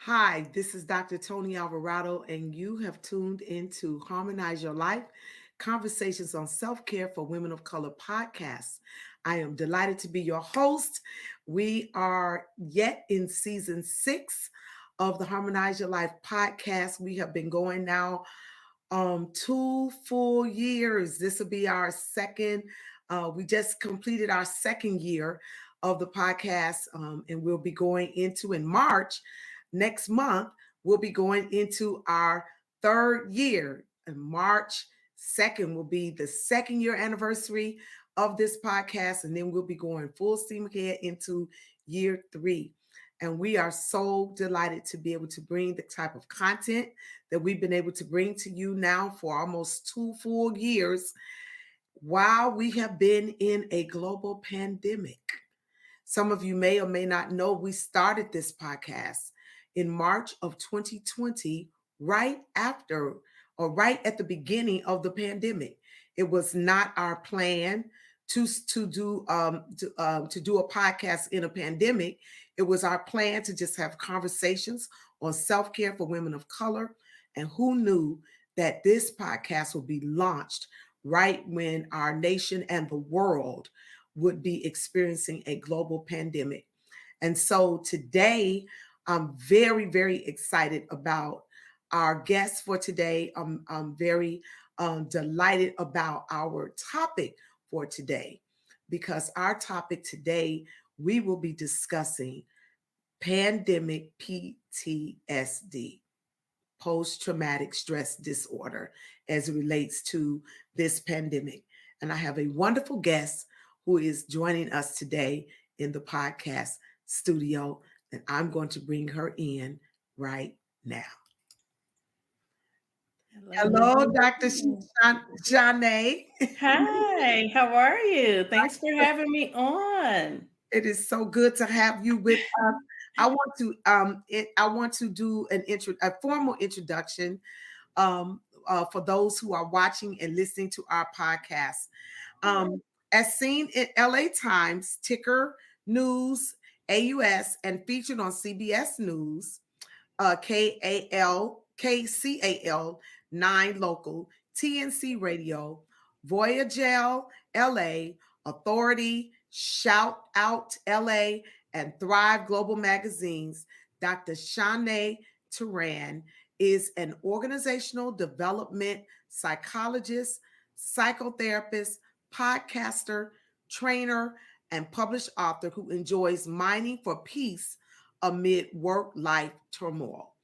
Hi, this is Dr. Toni Alvarado, and you have tuned into Harmonize Your Life Conversations on Self Care for Women of Color podcast. I am delighted to be your host. We are yet in season 6 of the Harmonize Your Life podcast. We have been going now 2 full years. This will be our second. We just completed our second year of the podcast, and we'll be going into in March next month. We'll be going into our third year, and March 2nd will be the second year anniversary of this podcast, and then we'll be going full steam ahead into year 3. And we are so delighted to be able to bring the type of content that we've been able to bring to you now for almost 2 full years while we have been in a global pandemic. Some of you may or may not know we started this podcast in March of 2020, right after or right at the beginning of the pandemic. It was not our plan to do a podcast in a pandemic. It was our plan to just have conversations on self care for women of color. And who knew that this podcast would be launched right when our nation and the world would be experiencing a global pandemic. And so today, I'm very, very excited about our guest for today. I'm very delighted about our topic for today because our topic today, we will be discussing pandemic PTSD, post traumatic stress disorder, as it relates to this pandemic. And I have a wonderful guest who is joining us today in the podcast studio, and I'm going to bring her in right now. Hello, Hello. Dr. Shanae. Hi, how are you? Thanks for having me on. It is so good to have you with us. I want to do a formal introduction for those who are watching and listening to our podcast. Um, as seen in LA Times, Ticker News, AUS, and featured on CBS News, KCAL 9 Local, TNC Radio, Voyager LA, Authority, Shout Out LA, and Thrive Global Magazines. Dr. Shanae Tehran is an organizational development psychologist, psychotherapist, podcaster, trainer, and published author who enjoys mining for peace amid work life turmoil.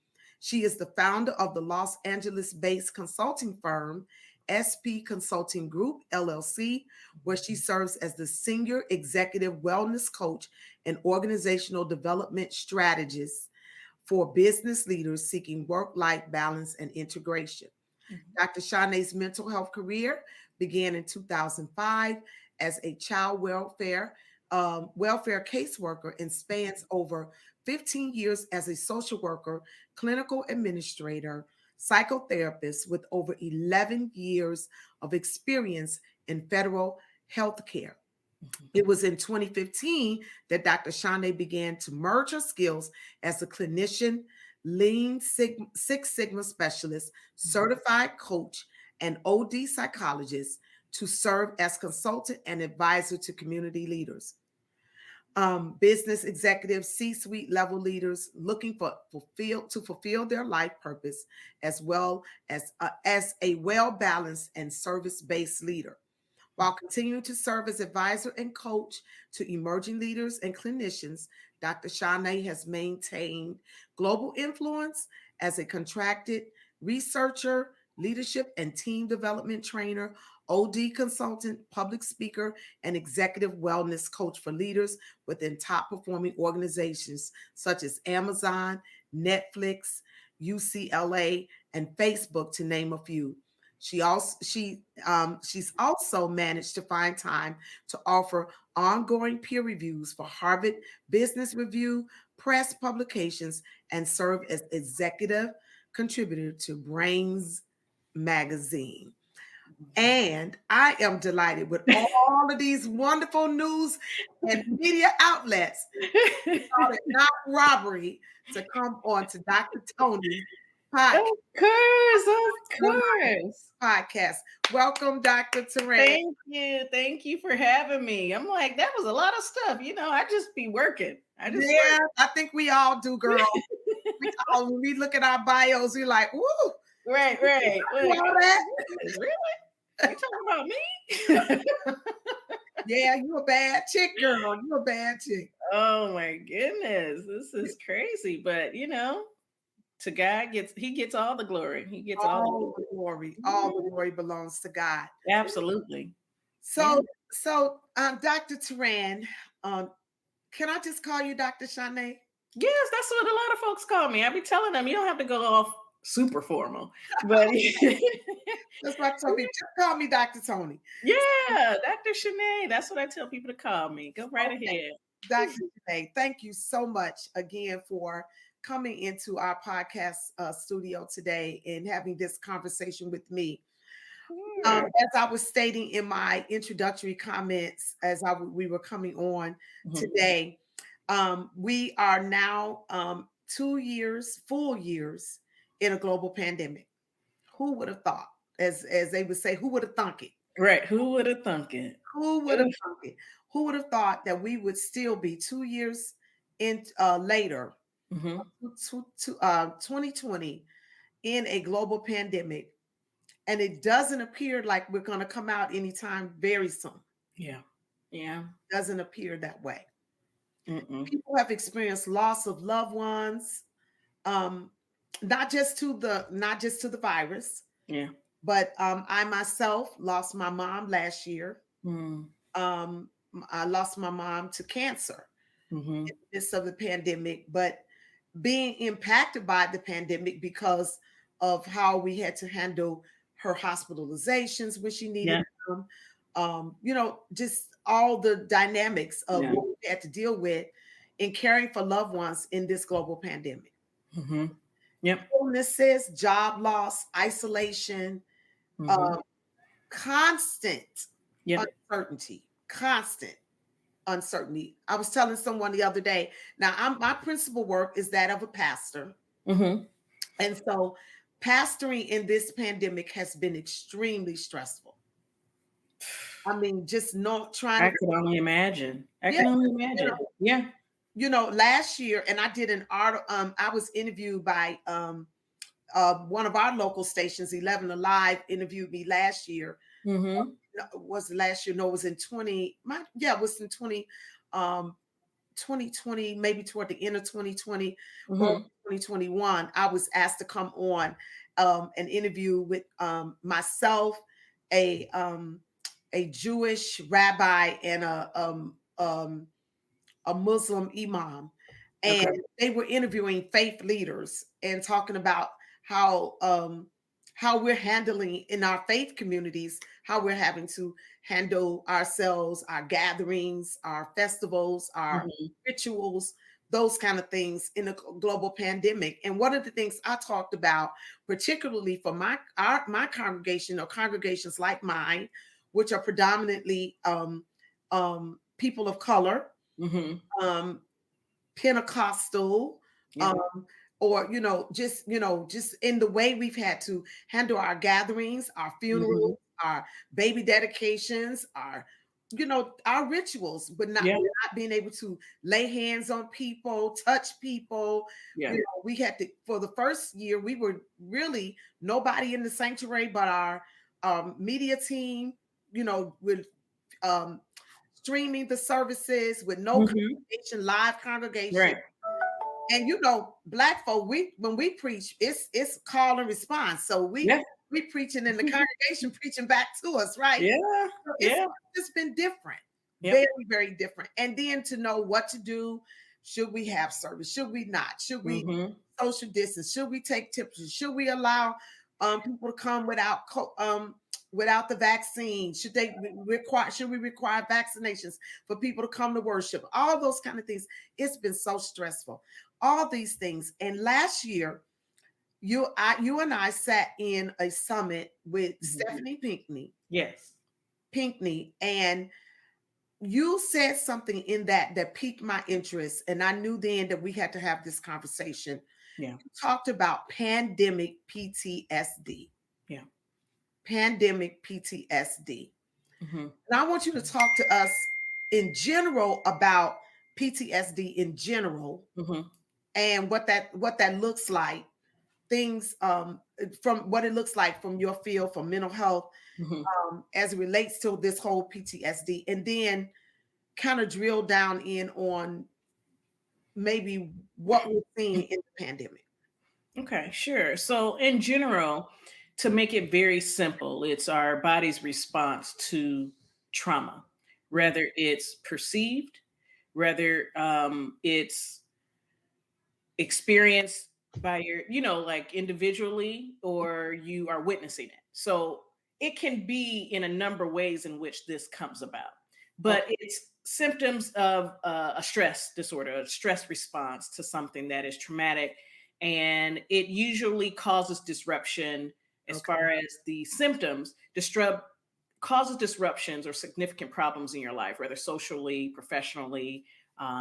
She is the founder of the Los Angeles based consulting firm SP Consulting Group, LLC, where she serves as the senior executive wellness coach and organizational development strategist for business leaders seeking work life balance and integration. Dr. Shanae's mental health career began in 2005 as a child welfare caseworker and spans over 15 years as a social worker, clinical administrator, psychotherapist with over 11 years of experience in federal healthcare. It was in 2015 that Dr. Shané began to merge her skills as a clinician, Six Sigma specialist, certified coach, and OD psychologist to serve as consultant and advisor to community leaders, business executives, C-suite level leaders looking for fulfill their life purpose, as well as a well balanced and service based leader. While continuing to serve as advisor and coach to emerging leaders and clinicians, Dr. Shané has maintained global influence as a contracted researcher, leadership and team development trainer, OD consultant, public speaker, and executive wellness coach for leaders within top performing organizations such as Amazon, Netflix, UCLA, and Facebook, to name a few. She's also managed to find time to offer ongoing peer reviews for Harvard Business Review, press publications, and serve as executive contributor to Brains magazine. And I am delighted with all of these wonderful news and media outlets. Thought it not robbery to come on to Dr. Toni's Of podcast. course, of course. Podcast. Welcome, Dr. Teran. Thank you for having me. I'm like, that was a lot of stuff. I just be working. I just Yeah, I think we all do, girl. When we look at our bios, we're like, woo. Right. Like, all that. Really? You talking about me? Yeah, you a bad chick, girl. You a bad chick. Oh my goodness, this is crazy. But to God he gets all the glory. He gets all the glory. All the glory belongs to God. Absolutely. So, Dr. Teran, can I just call you Dr. Shané? Yes, that's what a lot of folks call me. I be telling them you don't have to go off super formal, but that's what I tell people. Just call me Dr. Toni. Yeah, Dr. Shanae. That's what I tell people to call me. Go right ahead. Dr. Shanae, thank you so much again for coming into our podcast studio today and having this conversation with me. As I was stating in my introductory comments, we were coming on today, we are now 2 years, full years in a global pandemic. Who would have thought? As they would say, who would have thunk it? Right. Who would have thunk it? Who would have thunk it? Who would have thought that we would still be 2 years in later, 2020, in a global pandemic, and it doesn't appear like we're going to come out anytime very soon. Yeah. Doesn't appear that way. Mm-mm. People have experienced loss of loved ones, not just to the virus. Yeah. But I myself lost my mom last year. I lost my mom to cancer in the midst of the pandemic, but being impacted by the pandemic because of how we had to handle her hospitalizations when she needed them. Just all the dynamics of what we had to deal with in caring for loved ones in this global pandemic. Illnesses, job loss, isolation, constant uncertainty. I was telling someone the other day, now my principal work is that of a pastor. And so pastoring in this pandemic has been extremely stressful. I mean, just not trying I can only imagine. Yeah. Last year, and I did an article, I was interviewed by one of our local stations, 11 Alive, interviewed me last year. Was last year? No, it was in 20. It was in 2020, maybe toward the end of 2020 or 2021. I was asked to come on an interview with myself, a Jewish rabbi, and a Muslim imam. And they were interviewing faith leaders and talking about how we're handling in our faith communities, how we're having to handle ourselves, our gatherings, our festivals, our rituals, those kind of things in a global pandemic. And one of the things I talked about, particularly for my congregation or congregations like mine, which are predominantly people of color, Pentecostal, or just in the way we've had to handle our gatherings, our funerals, our baby dedications, our rituals, but not being able to lay hands on people, touch people. We had to, for the first year, we were really nobody in the sanctuary but our media team, with streaming the services with no congregation, live congregation. Right. And Black folk, when we preach, it's call and response. So we preaching and the congregation preaching back to us, right? It's been different, very, very different. And then to know what to do. Should we have service? Should we not? Should we social distance? Should we take temperatures? Should we allow people to come without the vaccine? Should we require vaccinations for people to come to worship? All those kind of things. It's been so stressful. All these things. And last year, you and I sat in a summit with Mhm. Stephanie Yes. Pinkney, and you said something in that piqued my interest, and I knew then that we had to have this conversation. Yeah. You talked about pandemic PTSD. Yeah. Pandemic PTSD. Hmm. And I want you to talk to us in general about PTSD in general Hmm. and what that looks like. Things from what it looks like from your field for mental health Hmm. as it relates to this whole PTSD, and then kind of drill down in on maybe what we're seeing in the pandemic. Okay, sure. So, in general, to make it very simple, it's our body's response to trauma, Mm, whether it's perceived, whether it's experienced by your, like individually, or you are witnessing it. So it can be in a number of ways in which this comes about, but okay. it's symptoms of a stress disorder, a stress response to something that is traumatic. And it usually causes disruption as Okay. far as the symptoms, causes disruptions or significant problems in your life, whether socially, professionally,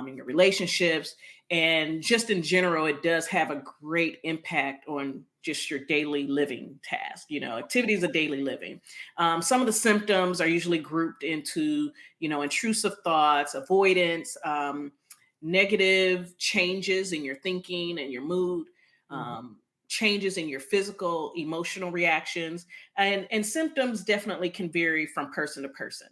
in your relationships, and just in general, it does have a great impact on just your daily living task, activities of daily living. Some of the symptoms are usually grouped into, intrusive thoughts, avoidance, negative changes in your thinking and your mood, Mhm. changes in your physical, emotional reactions. And symptoms definitely can vary from person to person.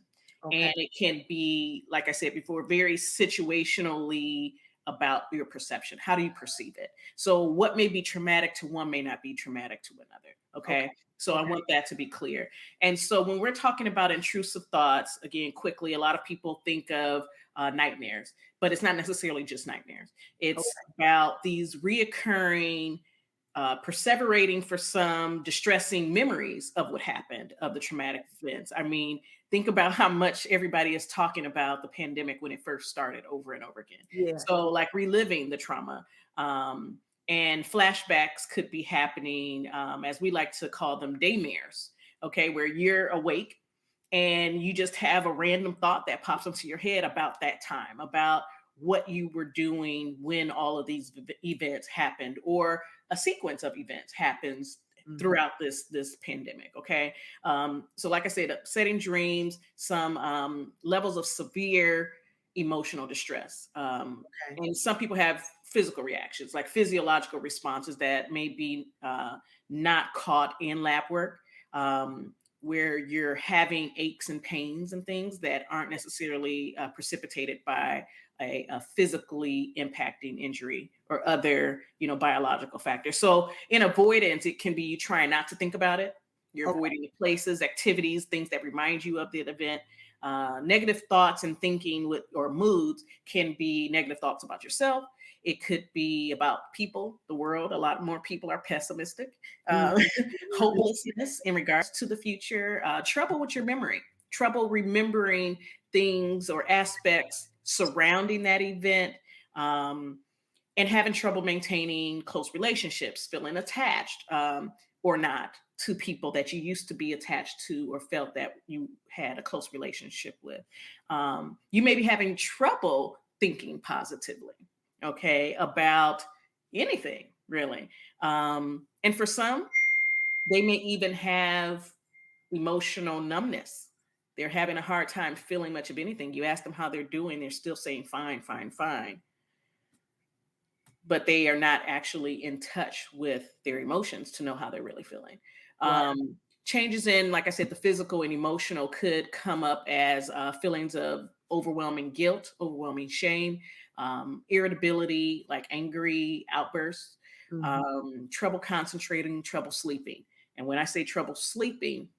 Okay. And it can be, like I said before, very situationally about your perception. How do you perceive it? So, what may be traumatic to one may not be traumatic to another. Okay. Okay. So, I Okay. want that to be clear. And so, when we're talking about intrusive thoughts, again, quickly, a lot of people think of nightmares, but it's not necessarily just nightmares. It's Okay. about these reoccurring, perseverating for some distressing memories of what happened, of the traumatic events. I mean, think about how much everybody is talking about the pandemic when it first started over and over again. Yeah. So, like reliving the trauma. And flashbacks could be happening, as we like to call them, daymares, okay, where you're awake and you just have a random thought that pops into your head about that time, about what you were doing when all of these events happened, or a sequence of events happens Mhm. throughout this pandemic. Okay. So like I said, upsetting dreams, some levels of severe emotional distress. Okay. And some people have physical reactions, like physiological responses that may be not caught in lab work, where you're having aches and pains and things that aren't necessarily precipitated by a physically impacting injury or other, biological factors. So in avoidance, it can be you trying not to think about it. You're Okay. avoiding the places, activities, things that remind you of the event. Negative thoughts and thinking with or moods can be negative thoughts about yourself. It could be about people, the world. A lot more people are pessimistic. Mhm. Mhm. Hopelessness in regards to the future. Trouble with your memory. Trouble remembering things or aspects surrounding that event. Um, and having trouble maintaining close relationships, feeling attached, or not, to people that you used to be attached to or felt that you had a close relationship with. You may be having trouble thinking positively, okay, about anything really. And for some, they may even have emotional numbness. They're having a hard time feeling much of anything. You ask them how they're doing, they're still saying fine, fine, fine, but they are not actually in touch with their emotions to know how they're really feeling. Right. Changes in, like I said, the physical and emotional could come up as feelings of overwhelming guilt, overwhelming shame, irritability, like angry outbursts, Mhm. trouble concentrating, trouble sleeping. And when I say trouble sleeping,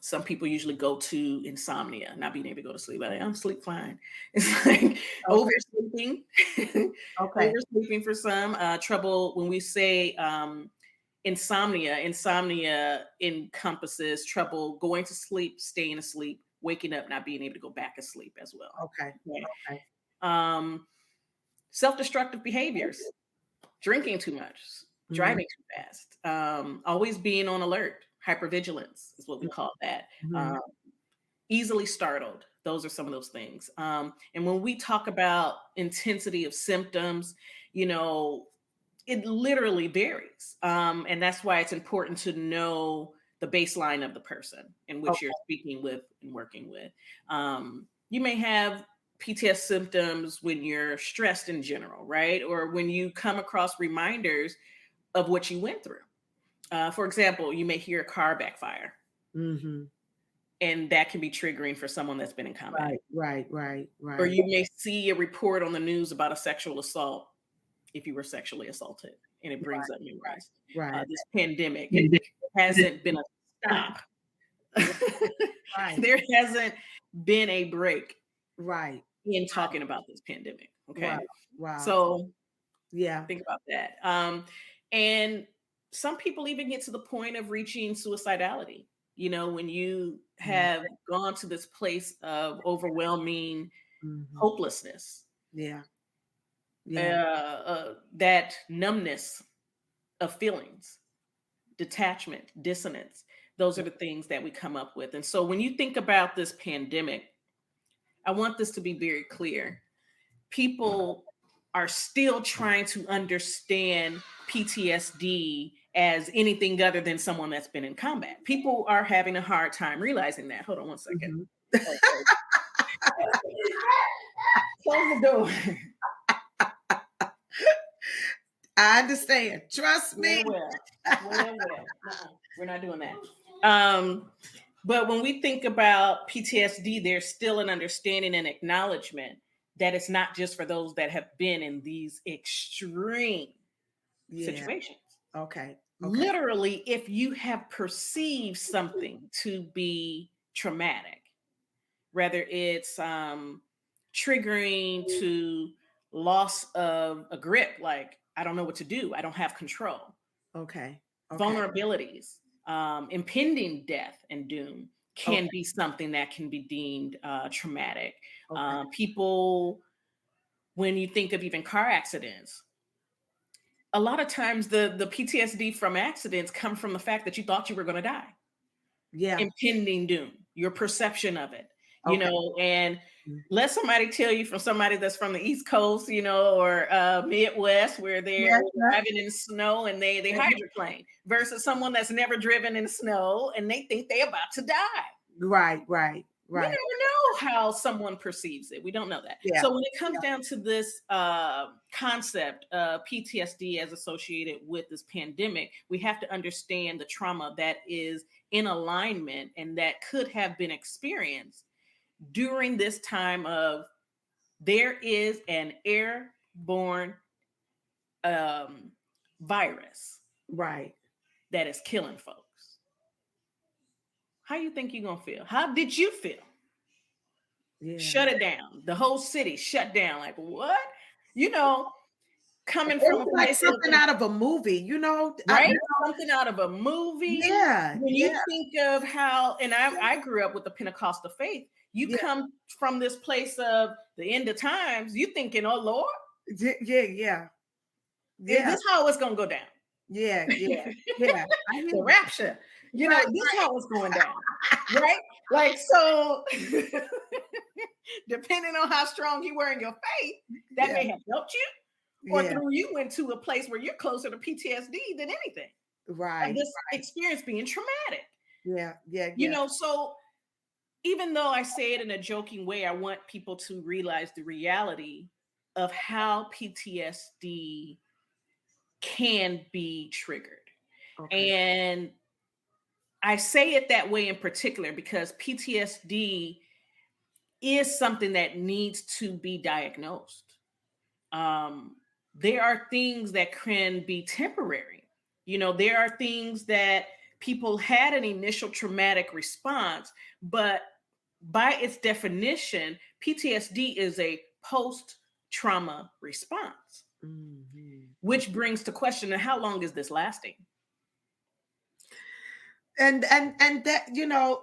some people usually go to insomnia, not being able to go to sleep. I'm sleep fine. It's like Okay. oversleeping, Okay. oversleeping for some. Trouble when we say insomnia. Insomnia encompasses trouble going to sleep, staying asleep, waking up, not being able to go back asleep as well. Okay. Okay. Okay. Um, self-destructive behaviors, drinking too much, driving too fast, always being on alert, hypervigilance is what we call that. Mhm. Easily startled. Those are some of those things. And when we talk about intensity of symptoms, you know, it literally varies. And that's why it's important to know the baseline of the person in which you're Okay. speaking with and working with. You may have PTS symptoms when you're stressed in general, right? Or when you come across reminders of what you went through. For example, you may hear a car backfire, Mhm. and that can be triggering for someone that's been in combat. Right, right, right, Or right, you may see a report on the news about a sexual assault if you were sexually assaulted, and it brings up memories. right, This pandemic hasn't been a stop. right, There hasn't been a break right, in talking about this pandemic. wow, Okay. wow. So Yeah. think about that. And some people even get to the point of reaching suicidality. You know, when you Mhm. have gone to this place of overwhelming Mhm. hopelessness, Yeah, yeah. that numbness of feelings, detachment, dissonance, those are the things that we come up with. And so when you think about this pandemic, I want this to be very clear. People are still trying to understand PTSD as anything other than someone that's been in combat. People are having a hard time realizing that. Hold on one second. Mhm. Okay. Close the door. I understand. Trust me. Well. No, we're not doing that. But when we think about PTSD, there's still an understanding and acknowledgement that it's not just for those that have been in these extreme Yeah. situations. Okay. Okay. Literally, if you have perceived something to be traumatic, whether it's triggering to loss of a grip, like I don't know what to do, I don't have control, Okay. Okay. vulnerabilities, impending death and doom can Okay. be something that can be deemed traumatic. Okay. People, when you think of even car accidents, a lot of times the PTSD from accidents come from the fact that you thought you were going to die, Yeah. impending doom, your perception of it, you Okay. know, and Mm. let somebody tell you from somebody that's from the East Coast, you know, or Midwest, where they're Yeah. Yeah. driving in snow and they hydroplane, versus someone that's never driven in snow and they think they're about to die. Right. Right. We Right. never know how someone perceives it. We don't know that. Yeah. So when it comes down to this concept of PTSD as associated with this pandemic, we have to understand the trauma that is in alignment and that could have been experienced during this time of there is an airborne um, virus Right. that is killing folks. How you think you're gonna feel? How did you feel? Yeah. Shut it down. The whole city shut down. Like what? You know, coming from a It's like place of something out of a movie, you know? right, something out of a movie. Yeah. When Yeah. you think of how, and I grew up with the Pentecostal faith. You Yeah. come from this place of the end of times. You thinking, oh Lord, Yeah. Yeah. Yeah. is Yeah. this how it's gonna go down? Yeah. Yeah. Yeah. I hear The you. rapture. You know, Right. this is how it's going down. Right? Like so depending on how strong you were in your faith, that Yeah. may have helped you or Yeah. threw you into a place where you're closer to PTSD than anything of Right. this experience being traumatic. Yeah. Yeah. You Yeah. know, so even though I say it in a joking way, I want people to realize the reality of how PTSD can be triggered. Okay. And I say it that way in particular because PTSD is something that needs to be diagnosed. Um, there are things that can be temporary. You know, there are things that people had an initial traumatic response, but by its definition, PTSD is a post trauma response, Mhm. which brings to question how long is this lasting? And that,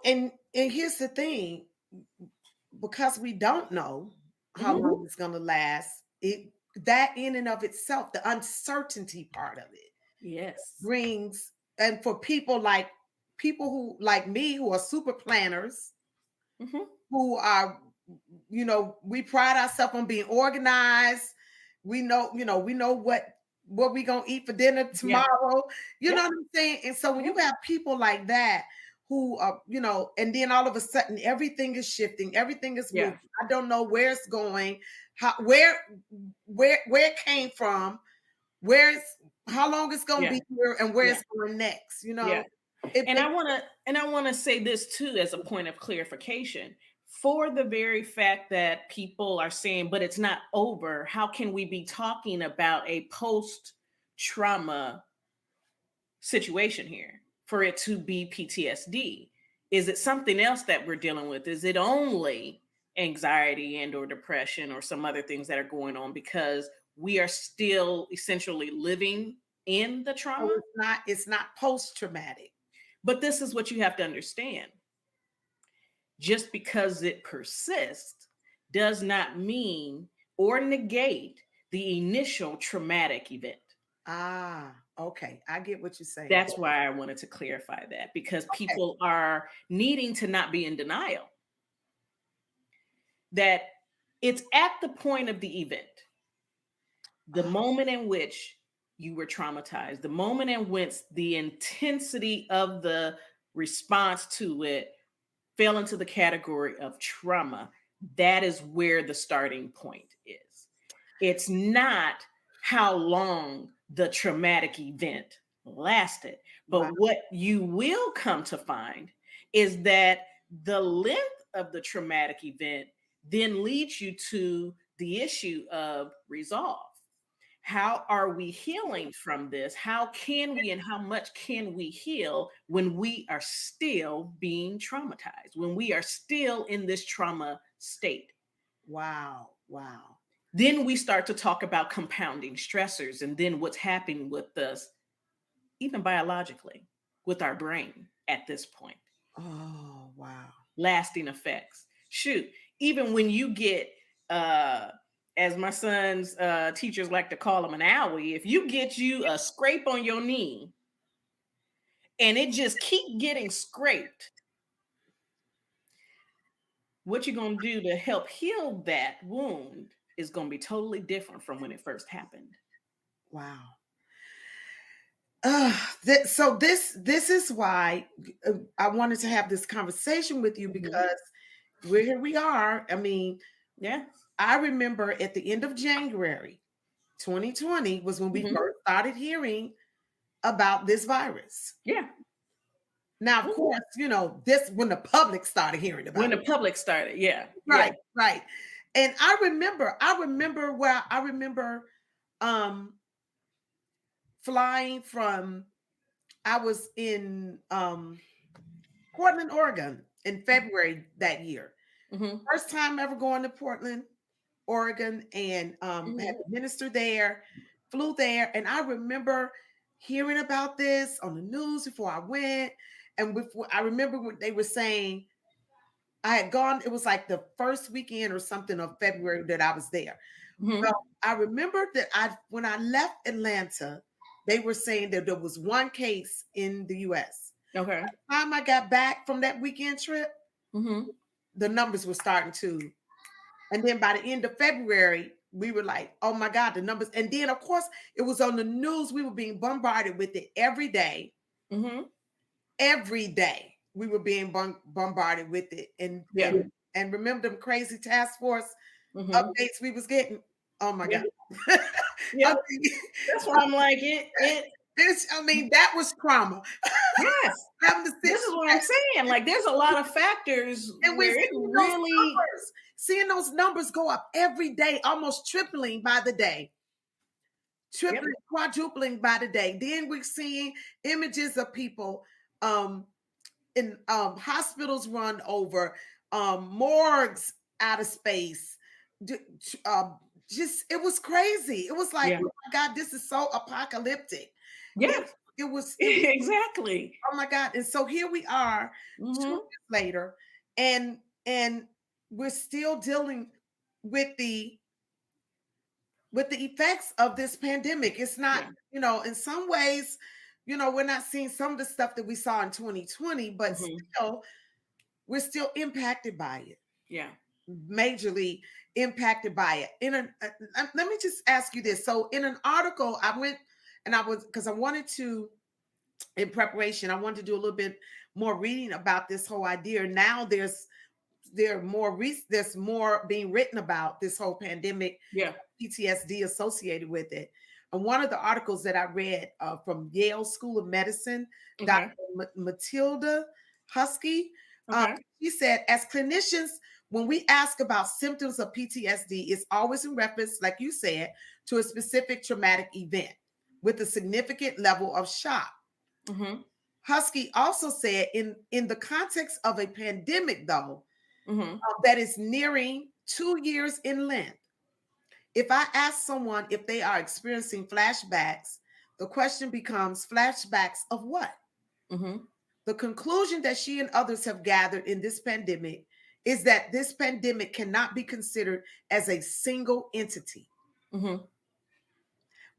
and here's the thing, because we don't know how Mhm. long it's going to last, it that in and of itself, the uncertainty part of it, Yes. brings, and for people who like me, who are super planners, Mm-hmm. who are, we pride ourselves on being organized. We know what we gonna eat for dinner Yeah. tomorrow. You know Yeah. what I'm saying? And so when Yeah. you have people like that who are, and then all of a sudden everything is shifting, everything is Yeah. moving. I don't know where it's going, where it came from, where it's how long it's gonna Yeah. be here, and where Yeah. it's going next. Yeah. It, And it I want to say this too as a point of clarification. For the very fact that people are saying, but it's not over, how can we be talking about a post trauma situation here for it to be PTSD? Is it something else that we're dealing with? Is it only anxiety and or depression or some other things that are going on because we are still essentially living in the so trauma? it's not post traumatic. But this is what you have to understand. Just because it persists does not mean or negate the initial traumatic event. Ah, okay. I get what you're saying. That's why I wanted to clarify that, because Okay. people are needing to not be in denial that it's at the point of the event, the Oh, moment in which you were traumatized, the moment in which the intensity of the response to it fell into the category of trauma. That is where the starting point is. It's not how long the traumatic event lasted, wow. but what you will come to find is that the length of the traumatic event then leads you to the issue of resolve. How are we healing from this? How can we and how much can we heal when we are still being traumatized, when we are still in this trauma state? Wow. Wow. Then we start to talk about compounding stressors and then what's happening with us, even biologically, with our brain at this point. Oh, wow. Lasting effects. Shoot, even when you get, as my son's teachers like to call them, an owie, if you get you a scrape on your knee and it just keep getting scraped, what you're going to do to help heal that wound is going to be totally different from when it first happened. Wow. So this is why I wanted to have this conversation with you, Mhm. because here we are. I mean, Yeah. I remember at the end of January 2020 was when we Mhm. first started hearing about this virus. Yeah. Now, of Mhm. course, this when the public started hearing When about the it. public started. Yeah. Right, Yeah. right. And I remember flying from I was in Portland, Oregon in February that year. Mhm. First time ever going to Portland, Oregon, and had Mhm. to minister there, flew there. And I remember hearing about this on the news before I went. And before I remember when they were saying I had gone, it was like the first weekend or something of February that I was there. Well, Mhm. I remember that when I left Atlanta, they were saying that there was one case in the US. Okay. By the time I got back from that weekend trip, Mhm. the numbers were starting to. And then by the end of February, we were like, oh my God, the numbers. And then, of course, it was on the news. We were being bombarded with it every day. Mhm. Every day, we were being bombarded with it. And, Yeah. and remember them crazy task force Mhm. updates we was getting? Oh my Yeah. God. I Yep. mean, That's why I'm like it that was trauma. yes. Having to sit This is what I'm saying. Like there's a lot of factors and we're where it really seeing those numbers go up every day, almost tripling by the day, yep. tripling, quadrupling by the day. Then we're seeing images of people um, in hospitals run over, morgues out of space. D- just it was crazy. It was like, Yeah. oh my God, this is so apocalyptic. It Yes. it was Exactly. oh my God. And so here we are 2 years Mhm. later, and we're still dealing with the with the effects of this pandemic. It's not, Yeah. in some ways, we're not seeing some of the stuff that we saw in 2020, but still, we're still impacted by it. Yeah. Majorly impacted by it. Let me just ask you this. So in an article, I went and because I wanted to, in preparation, I wanted to do a little bit more reading about this whole idea. Now there's more being written about this whole pandemic, Yeah. PTSD associated with it. And one of the articles that I read from Yale School of Medicine, Okay. Dr. Matilda Husky, Okay. she said, as clinicians, when we ask about symptoms of PTSD, it's always in reference, like you said, to a specific traumatic event with a significant level of shock. Mm-hmm. Husky also said, in the context of a pandemic, though, Mm-hmm. that is nearing 2 years in length, if I ask someone if they are experiencing flashbacks, the question becomes flashbacks of what? Mm-hmm. The conclusion that she and others have gathered in this pandemic is that this pandemic cannot be considered as a single entity Mm-hmm.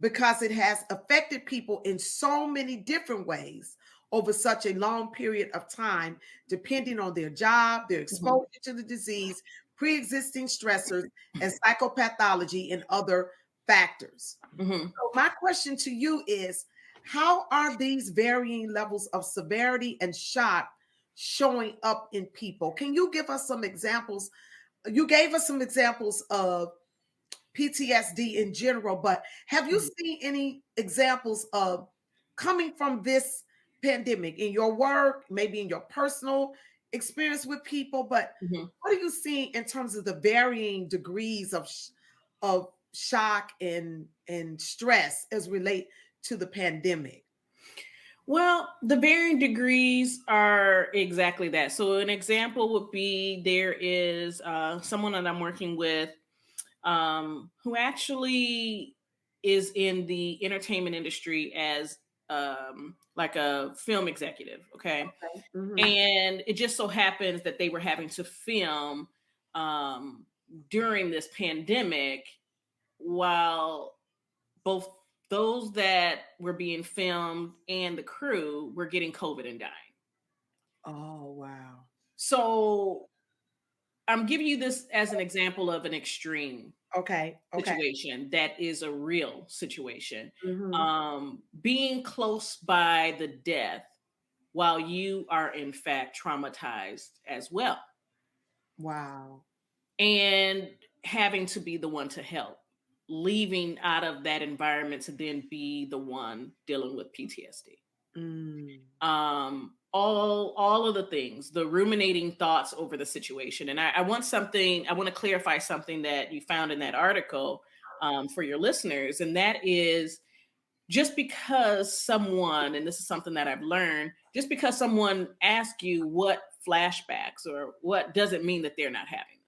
because it has affected people in so many different ways over such a long period of time, depending on their job, their exposure to the disease, pre-existing stressors, and psychopathology and other factors. Mm-hmm. So my question to you is, how are these varying levels of severity and shock showing up in people? Can you give us some examples? You gave us some examples of PTSD in general, but have you seen any examples of coming from this pandemic in your work, maybe in your personal experience with people? But Mm-hmm. what are you seeing in terms of the varying degrees of shock and stress as relate to the pandemic? Well, the varying degrees are exactly that. So, an example would be there is someone that I'm working with who actually is in the entertainment industry as like a film executive. Okay. Mhm. And it just so happens that they were having to film um, during this pandemic while both those that were being filmed and the crew were getting COVID and dying. Oh, wow. So I'm giving you this as an example of an extreme Okay. Okay. situation that is a real situation. Mhm. Being close by the death while you are in fact traumatized as well, Wow. and having to be the one to help, leaving out of that environment to then be the one dealing with PTSD. Mm. All of the things, the ruminating thoughts over the situation. And I want to clarify something that you found in that article for your listeners, and that is, just because someone, and this is something that I've learned, just because someone asks you what flashbacks or what, doesn't mean that they're not having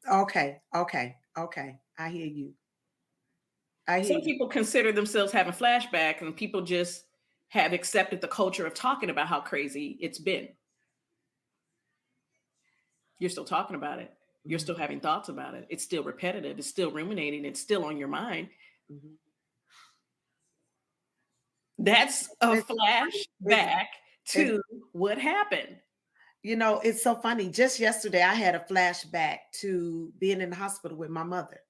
them. Okay. Okay. Okay. I hear you. I hear Some you. people consider themselves having flashbacks, and people just have accepted the culture of talking about how crazy it's been. You're still talking about it. You're Mhm. still having thoughts about it. It's still repetitive. It's still ruminating. It's still on your mind. Mhm. That's a It's so funny. flashback It's to what happened. it's so funny. Just yesterday, I had a flashback to being in the hospital with my mother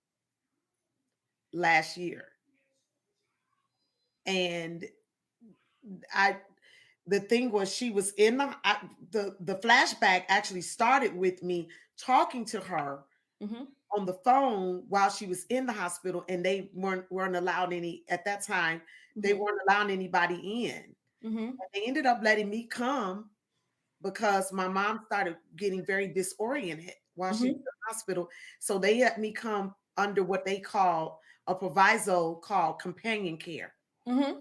last year, and I. The thing was, she was in the flashback actually started with me talking to her Hmm. on the phone while she was in the hospital, and they weren't allowed any at that time. They Hmm. weren't allowing anybody in. Hmm. And they ended up letting me come because my mom started getting very disoriented while she was in Hmm. the hospital. So they let me come under what they call a proviso called companion care. Hmm.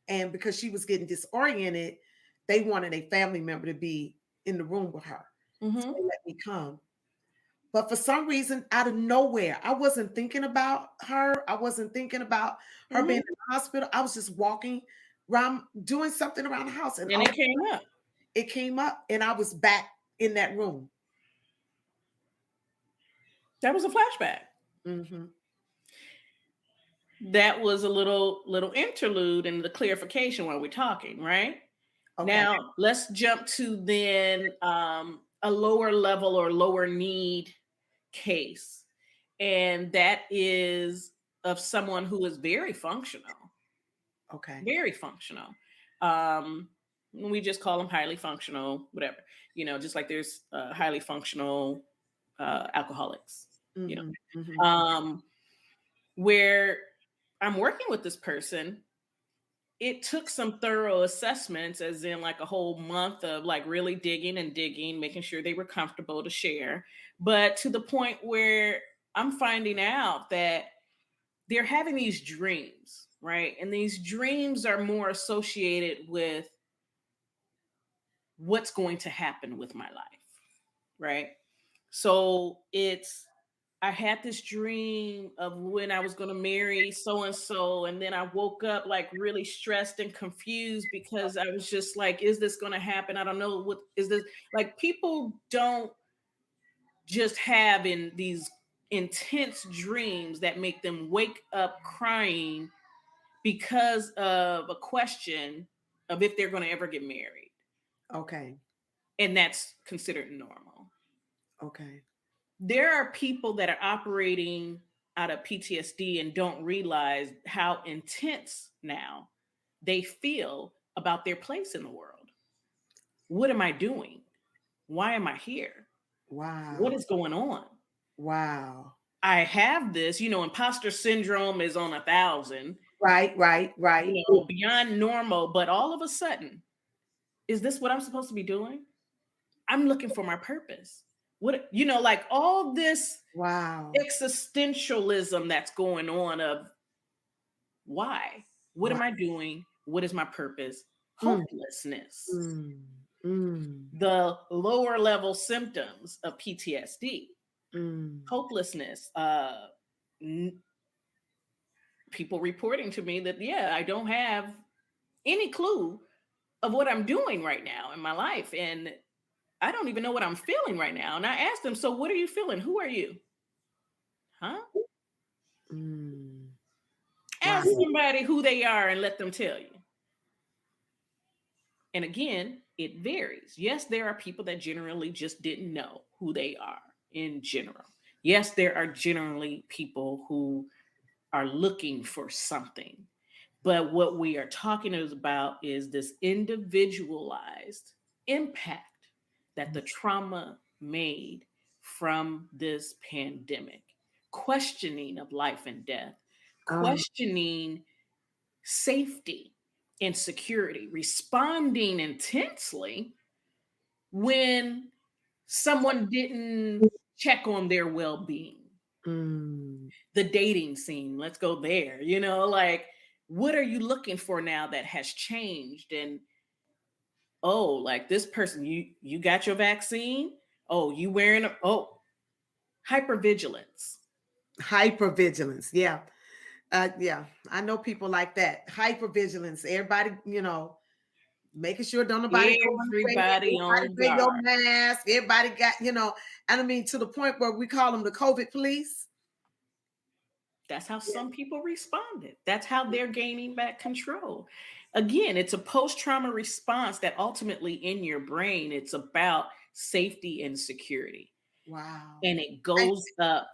And because she was getting disoriented, they wanted a family member to be in the room with her. So Hmm. they let me come. But for some reason, out of nowhere, I wasn't thinking about her. I wasn't thinking about her being Hmm. in the hospital. I was just walking around doing something around the house. And And it came up. it came up and I was back in that room. That was a flashback. Hmm. that was a little interlude in the clarification while we're talking, right? Okay. Now let's jump to then a lower level or lower need case, and that is of someone who is very functional, Okay. very functional. We just call them highly functional, whatever, just like there's highly functional alcoholics, you Mm-hmm. know, Mm-hmm. where I'm working with this person. It took some thorough assessments, as in like a whole month of like really digging and digging, making sure they were comfortable to share. But to the point where I'm finding out that they're having these dreams, right? And these dreams are more associated with what's going to happen with my life, right? So I had this dream of when I was going to marry so and so. And then I woke up like really stressed and confused because I was just like, is this going to happen? I don't know. What is this? Like, people don't just have in these intense dreams that make them wake up crying because of a question of if they're going to ever get married. Okay. And that's considered normal. Okay. There are people that are operating out of PTSD and don't realize how intense now they feel about their place in the world. What am I doing? Why am I here? What Wow. is going on? Wow. I have this, imposter syndrome is on 1,000, Right, right, right. beyond normal, but all of a sudden, is this what I'm supposed to be doing? I'm looking for my purpose. Like all this Wow. existentialism that's going on of why? What Wow. am I doing? What is my purpose? Mm, Hopelessness. mm, mm, The lower level symptoms of PTSD. mm. Hopelessness. N- People reporting to me that, yeah, I don't have any clue of what I'm doing right now in my life. And I don't even know what I'm feeling right now. And I asked them, so what are you feeling? Who are you? Huh? Mm. Wow. Ask somebody who they are and let them tell you. And again, it varies. Yes, there are people that generally just didn't know who they are in general. Yes, there are generally people who are looking for something. But what we are talking about is this individualized impact that the trauma made from this pandemic, questioning of life and death, Um, questioning safety and security, responding intensely when someone didn't check on their well being. mm. The dating scene, let's go there, like, what are you looking for now that has changed? And oh, like this person, you got your vaccine? Oh, you wearing hypervigilance. Hypervigilance. Yeah. Yeah. I know people like that. Hypervigilance. Everybody, making sure don't nobody go crazy. Everybody Everybody on wear your guard. mask. Everybody got, and I mean to the point where we call them the COVID police. That's how Yeah. some people responded. That's how they're gaining back control. Again, it's a post trauma response that ultimately in your brain, it's about safety and security. Wow. And it And- goes up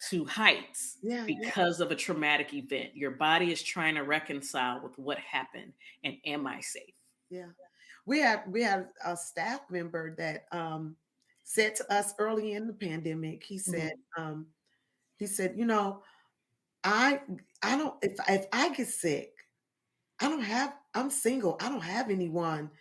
to heights yeah, yeah, because of a traumatic event. Your body is trying to reconcile with what happened and am I safe? yeah. We had a staff member that said to us early in the pandemic, Mhm. he said, I I don't if I get sick, I'm single. I don't have anyone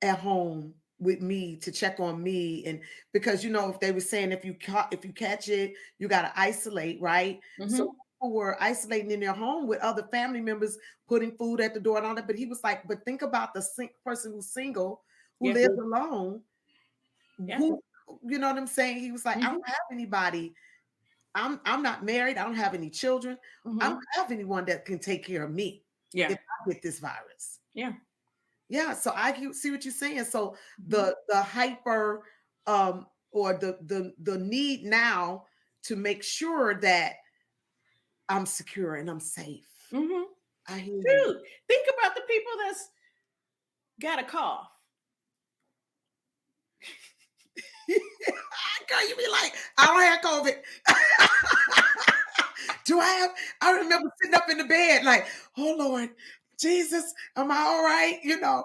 at home with me to check on me. And because if they were saying if you catch it, you got to isolate, right? So Mhm. people were isolating in their home with other family members, putting food at the door and all that. But he was like, but think about the person who's single, who Yeah. lives alone, Yeah. who you know what I'm saying? He was like, I Mhm. don't have anybody. I'm not married. I don't have any children. I don't Mhm. have anyone that can take care of me if Yeah. I get this virus. Yeah. Yeah, so see what you're saying. So Mhm. the hyper or the need now to make sure that I'm secure and I'm safe. Mm-hmm. I hear you. Dude, think about the people that's got a cough. Girl, you be like, I don't have COVID. I remember sitting up in the bed like, oh Lord, Jesus, am I all right?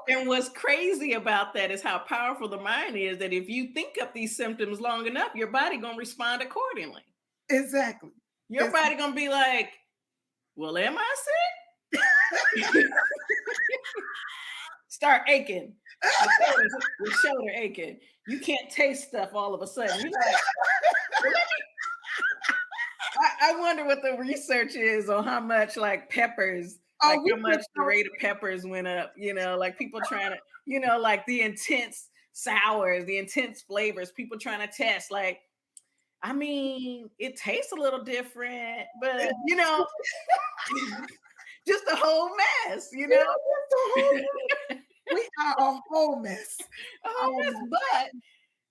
And what's crazy about that is how powerful the mind is, that if you think up these symptoms long enough, your body gonna respond accordingly. Exactly. Your body gonna be like, well, am I sick? Start aching. Your shoulder aching. You can't taste stuff all of a sudden. You're like, well, I wonder what the research is on how much like peppers, like how much the rate of peppers went up, like people trying to, like the intense sours, the intense flavors, people trying to test. Like, I mean, it tastes a little different, but just a whole mess, We are a whole mess. A whole mess. But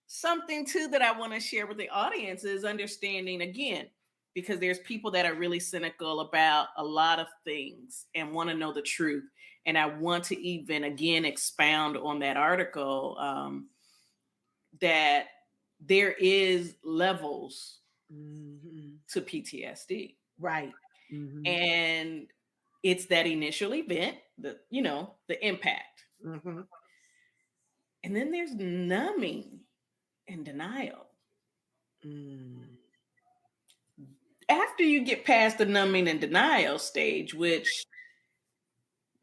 something too that I want to share with the audience is understanding, again, because there's people that are really cynical about a lot of things and want to know the truth. And I want to even again expound on that article, that there is levels to PTSD. Right. And it's that initial event, the impact. And then there's numbing and denial. After you get past the numbing and denial stage, which,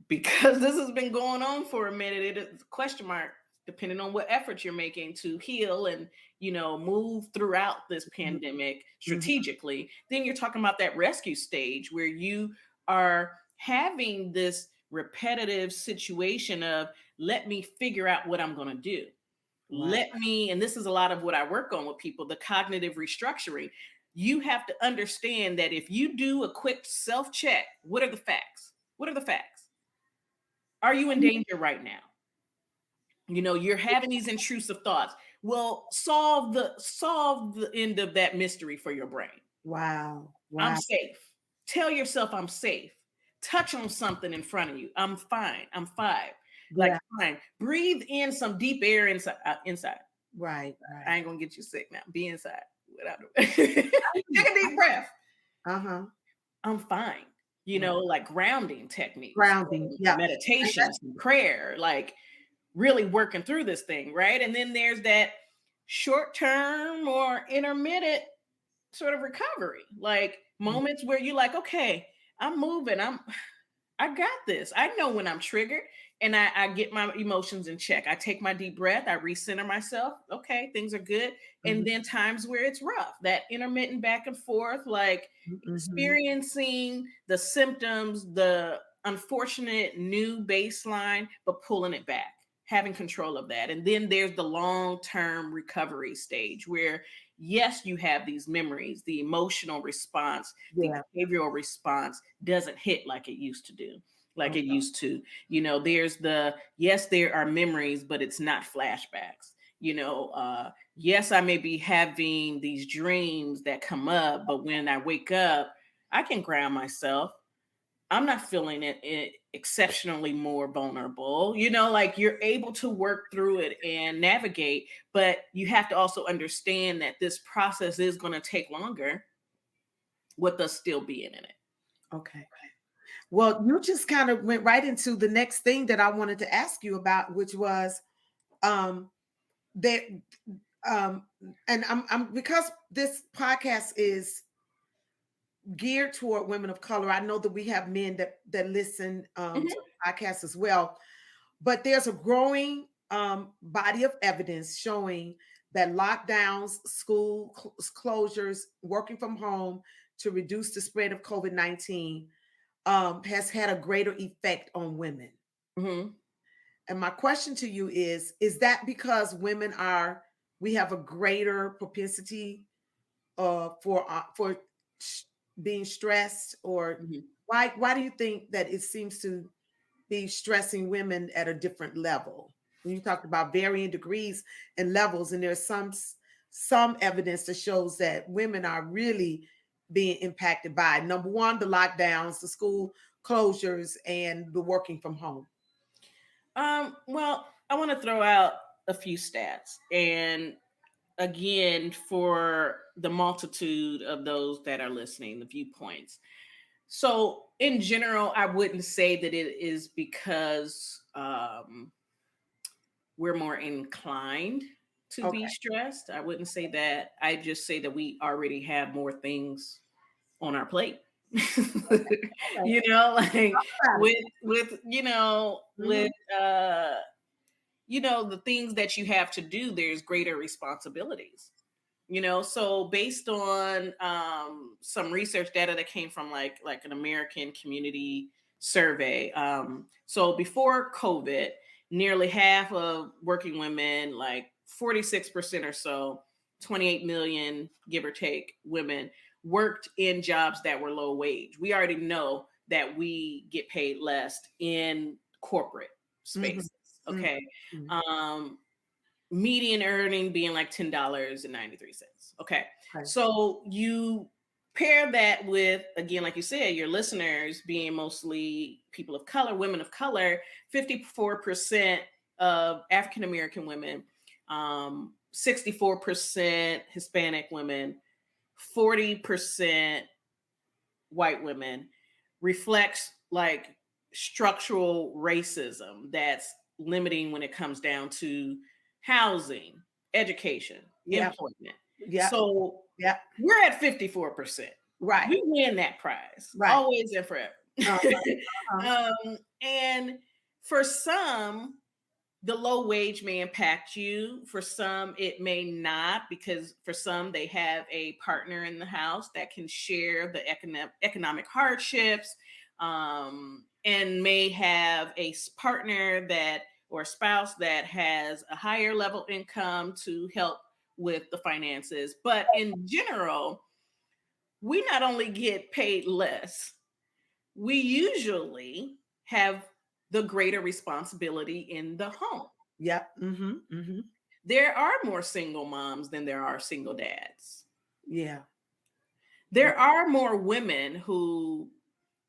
because this has been going on for a minute, it is a question mark, depending on what efforts you're making to heal and, move throughout this pandemic strategically. Then you're talking about that rescue stage where you are having this repetitive situation of, let me figure out what I'm going to do. Wow. Let me, and this is a lot of what I work on with people, the cognitive restructuring. You have to understand that if you do a quick self-check, what are the facts? What are the facts? Are you in danger right now? You're having these intrusive thoughts. Well, solve the end of that mystery for your brain. Wow. I'm safe. Tell yourself I'm safe. Touch on something in front of you. I'm fine. I'm fine. Like, fine. Breathe in some deep air inside. Right. I ain't gonna get you sick now. Be inside. Take a deep breath. I'm fine. Like grounding techniques. Meditations, prayer, like really working through this thing, right? And then there's that short-term or intermittent sort of recovery, like moments where you're like, okay, I'm moving. I got this. I know when I'm triggered, and I get my emotions in check. I take my deep breath. I recenter myself. Okay, things are good. And then times where it's rough, that intermittent back and forth, like experiencing the symptoms, the unfortunate new baseline, but pulling it back, having control of that. And then there's the long-term recovery stage where, yes, you have these memories, the emotional response, the behavioral response doesn't hit like it used to do. It used to, there's yes, there are memories, but it's not flashbacks. Yes, I may be having these dreams that come up, but when I wake up, I can ground myself. I'm not feeling it exceptionally more vulnerable. You're able to work through it and navigate, but you have to also understand that this process is going to take longer with us still being in it. Okay. Well, you just kind of went right into the next thing that I wanted to ask you about, which was and I'm because this podcast is geared toward women of color. I know that we have men that listen to the podcast as well, but there's a growing body of evidence showing that lockdowns, school closures, working from home to reduce the spread of COVID-19 has had a greater effect on women. And my question to you is that because women we have a greater propensity for being stressed, or why do you think that it seems to be stressing women at a different level? You talked about varying degrees and levels, and there's some evidence that shows that women are really being impacted by? Number one, the lockdowns, the school closures, and the working from home. Well, I want to throw out a few stats. And again, for the multitude of those that are listening, the viewpoints. So, in general, I wouldn't say that it is because we're more inclined to be Okay. stressed. I wouldn't say that. I just say that we already have more things on our plate. Okay. Like Got it. with Mhm. the things that you have to do, there's greater responsibilities. So based on some research data that came from like an American community survey. So before COVID, nearly half of working women, like 46% or so, 28 million, give or take, women worked in jobs that were low wage. We already know that we get paid less in corporate Mhm. spaces. Mhm. Okay. Mhm. Um, Median earning being like $10.93. Okay. Okay. So you pair that with, again, like you said, your listeners being mostly people of color, women of color, 54% of African American women, 64% Hispanic women, 40% white women, reflects like structural racism that's limiting when it comes down to housing, education, Yeah. employment. Yeah. So Yeah. we're at 54%. Right. We win that prize Right. always and forever. Uh-huh. Uh-huh. And for some, the low wage may impact you. For some, it may not, because for some, they have a partner in the house that can share the economic hardships, and may have a partner that or a spouse that has a higher level income to help with the finances. But in general, we not only get paid less, we usually have the greater responsibility in the home. Yeah. Mhm. Mhm. There are more single moms than there are single dads. Yeah. Yeah. There are more women who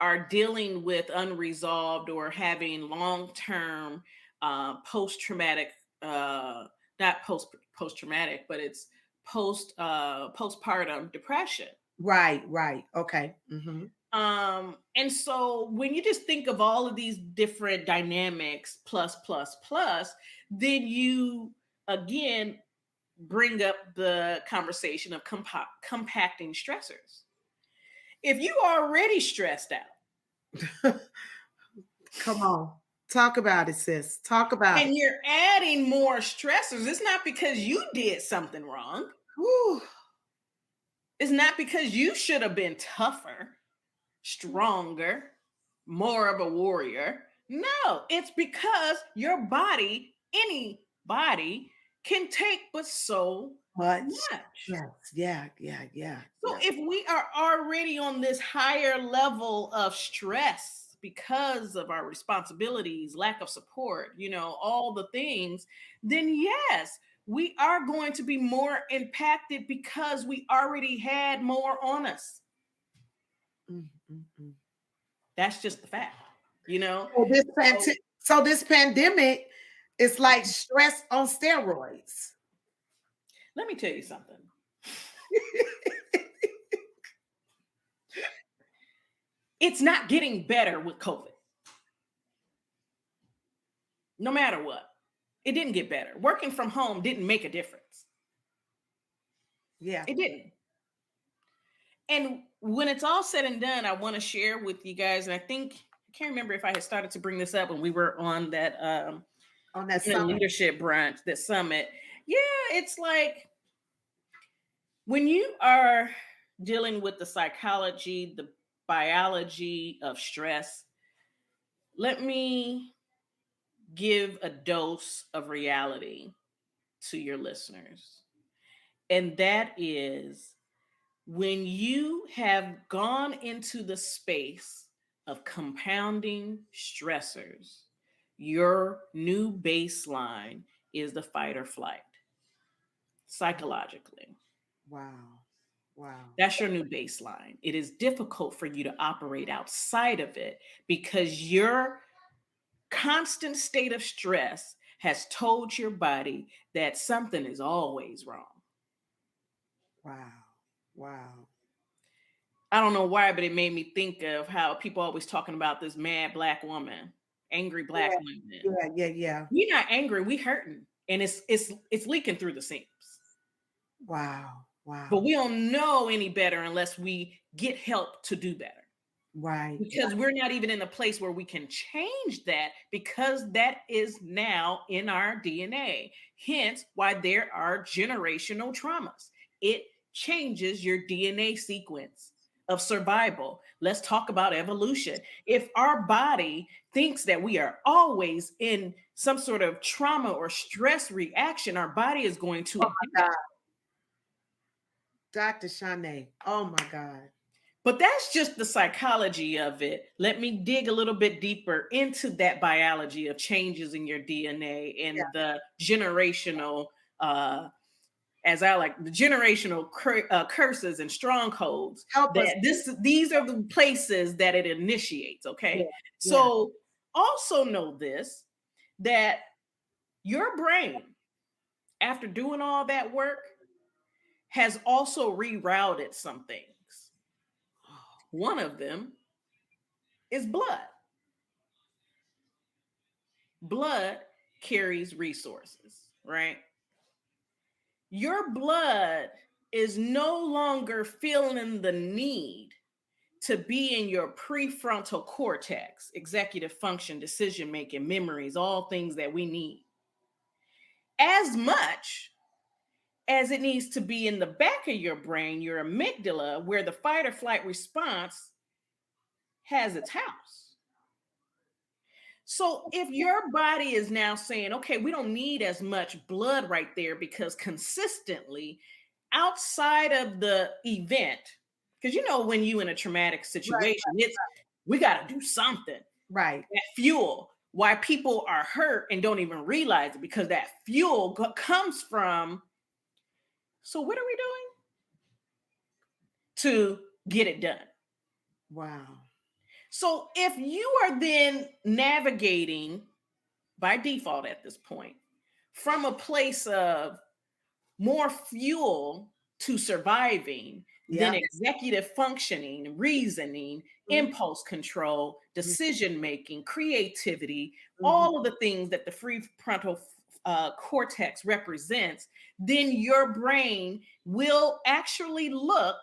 are dealing with unresolved or having long-term post-traumatic, not post-traumatic, but it's postpartum depression. Right. Right. Okay. Mhm. And so when you just think of all of these different dynamics, plus, then you again bring up the conversation of compacting stressors. If you are already stressed out Come on. Talk about it, sis. Talk about it. and you're adding more stressors, it's not because you did something wrong. Whew. It's not because you should have been tougher, stronger, more of a warrior. No, it's because your body, any body, can take but so Much. much. Yes. Yeah. Yeah. Yeah. So Yeah. if we are already on this higher level of stress because of our responsibilities, lack of support, all the things, then yes, we are going to be more impacted because we already had more on us. Mm, mm, mm. That's just the fact, you know. So this So so this pandemic is like stress on steroids. let me tell you something. It's not getting better with COVID, no matter what. It didn't get better. Working from home didn't make a difference. Yeah. It didn't. And when it's all said and done, I want to share with you guys, and I can't remember if I had started to bring this up when we were on that On that women summit. leadership brunch, that summit. Yeah, it's like when you are dealing with the psychology, the biology of stress, let me give a dose of reality to your listeners. And that is when you have gone into the space of compounding stressors, your new baseline is the fight or flight psychologically. Wow. Wow. That's your new baseline. It is difficult for you to operate outside of it because your constant state of stress has told your body that something is always wrong. Wow. Wow. I don't know why, but it made me think of how people always talking about this mad black woman, angry black Yeah. woman. Yeah. Yeah. Yeah. We're not angry, we hurting. And it's leaking through the seams. Wow. But Wow. we don't know any better unless we get help to do better. Right. Because we're not even in a place where we can change that because that is now in our DNA. Hence why there are generational traumas. It changes your DNA sequence of survival. Let's talk about evolution. If our body thinks that we are always in some sort of trauma or stress reaction, our body is going to Oh my adapt. God. Dr. Shané. Oh my God. But that's just the psychology of it. Let me dig a little bit deeper into that biology of changes in your DNA Yeah. and the generational, as I like, the generational curses and strongholds. Help us. These are the places that it initiates. Okay, Yeah. Yeah. so also know this, that your brain, after doing all that work, has also rerouted some things. One of them is blood. Blood carries resources, right? Your blood is no longer feeling the need to be in your prefrontal cortex, executive function, decision making, memories, all things that we need, as much as it needs to be in the back of your brain, your amygdala, where the fight or flight response has its house. So if your body is now saying, okay, we don't need as much blood right there because consistently outside of the event, because when you in a traumatic Right. situation, we got to do something. Right. That fuel, why people are hurt and don't even realize it, because that fuel comes from, so what are we doing to get it done? Wow. So if you are then navigating by default at this point from a place of more fuel to surviving than Yeah. executive functioning, reasoning, Mhm. impulse control, decision making, creativity, Mhm. all of the things that the prefrontal cortex represents, then your brain will actually look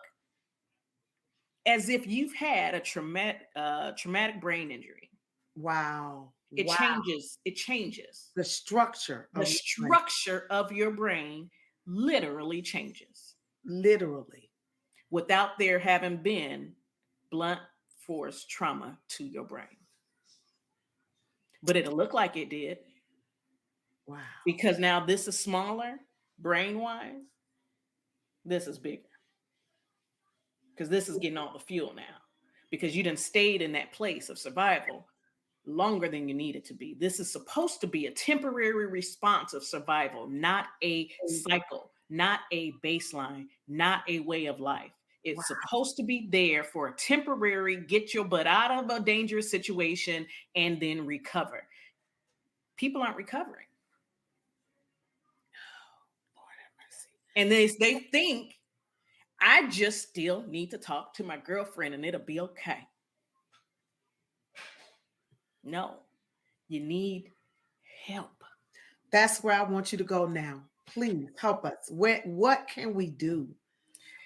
as if you've had a traumatic brain injury. Wow. It Wow. changes. It changes. The structure The of your brain. structure of your brain literally changes Literally. without there having been blunt force trauma to your brain. But it'll look like it did Wow. because now this is smaller brain wise. This is bigger because this is getting all the fuel now because you done stayed in that place of survival longer than you need it to be. This is supposed to be a temporary response of survival, not a cycle, not a baseline, not a way of life. Wow. It's supposed to be there for a temporary, get your butt out of a dangerous situation and then recover. People aren't recovering. Lord have mercy. And they think, I just still need to talk to my girlfriend and it'll be okay. No, you need help. That's where I want you to go now. Please help us. What can we do?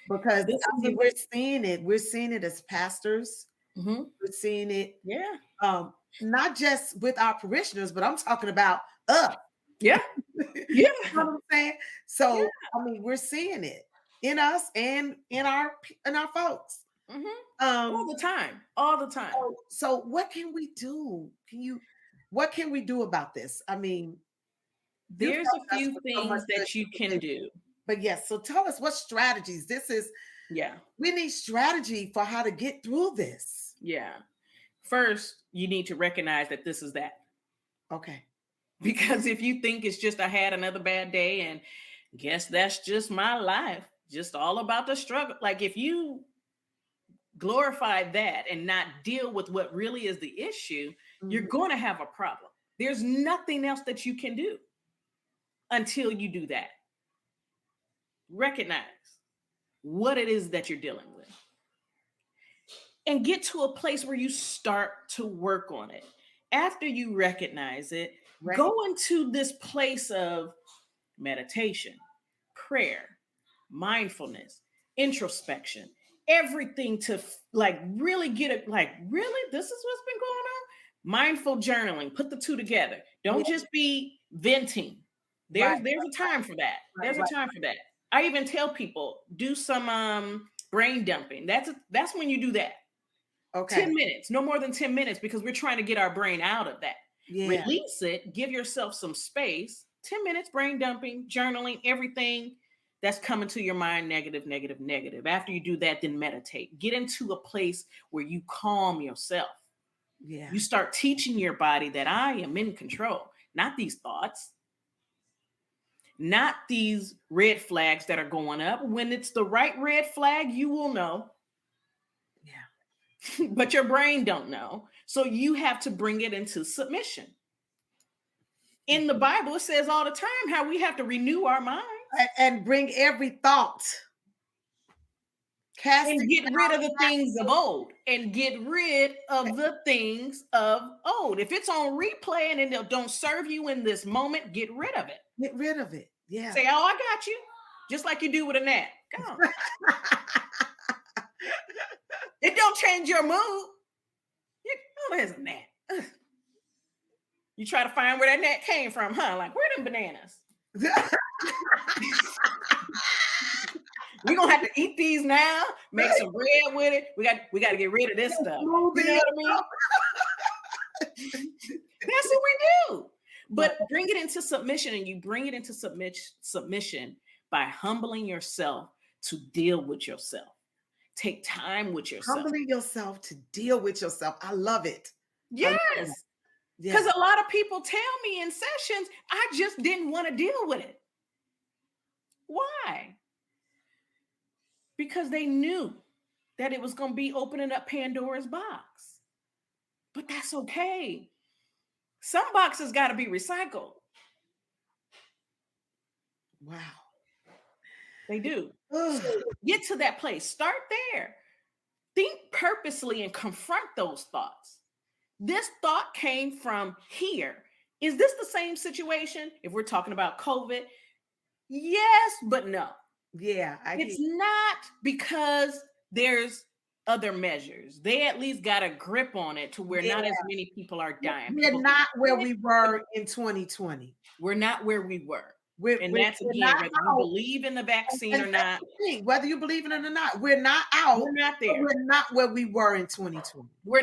Because This I is mean, we're seeing it. We're seeing it as pastors. Mhm. We're seeing it Yeah. not just with our parishioners, but I'm talking about us. Yeah. You Yeah. know what I'm saying? Yeah. So I mean, we're seeing it in us and in our folks. All Um, the time. All the time. so what can we do? What can we do about this? I mean, you've There's a helped us few with so much things good that you can information. do. But yes, so tell us what strategies. Yeah. We need strategy for how to get through this. Yeah. First, you need to recognize that this is that. Okay. Because if you think it's just I had another bad day and guess that's just my life, just all about the struggle. Like if you glorify that and not deal with what really is the issue, you're going to have a problem. There's nothing else that you can do until you do that. Recognize what it is that you're dealing with and get to a place where you start to work on it. After you recognize it, go into this place of meditation, prayer, mindfulness, introspection, everything to like really get it. Like, really, this is what's been going on. Mindful journaling, put the two together. Don't just be venting. There's a time for that. There's a time for that. I even tell people, do some brain dumping. That's when you do that. Okay. 10 minutes, no more than 10 minutes, because we're trying to get our brain out of that. Yeah. Release it, give yourself some space. 10 minutes, brain dumping, journaling, everything that's coming to your mind, negative, negative, negative. After you do that, then meditate. Get into a place where you calm yourself. Yeah. You start teaching your body that I am in control, not these thoughts, not these red flags that are going up. When it's the right red flag, you will know. Yeah. But your brain don't know. So you have to bring it into submission. In the Bible, it says all the time how we have to renew our minds. And bring every thought. And get rid of the things of old. And get rid of the things of old. If it's on replay and it don't serve you in this moment, get rid of it. Get rid of it. Yeah. Say, oh, I got you. Just like you do with a gnat. Go on. It don't change your mood. Oh, there's a gnat. Ugh. You try to find where that gnat came from, huh? Like, where are them bananas? We're gonna have to eat these now, make some bread with it. We got to get rid of this stuff. You know what I mean? That's what we do. But bring it into submission, and you bring it into submission by humbling yourself to deal with yourself. Take time with yourself. Humbling yourself to deal with yourself. I love it. Yes. Because a lot of people tell me in sessions, I just didn't want to deal with it. Why? Because they knew that it was going to be opening up Pandora's box. But that's okay. Some boxes got to be recycled. Wow. They do. So get to that place. Start there. Think purposely and confront those thoughts. This thought came from here. Is this the same situation if we're talking about COVID? Yes, but no. Yeah. It's not, because there's other measures. They at least got a grip on it to where not as many people are dying. We're not where we were in 2020. We're not where we were. And that's again, whether you believe in the vaccine or not. Whether you believe in it or not, we're not out. We're not there. We're not where we were in 2020. We're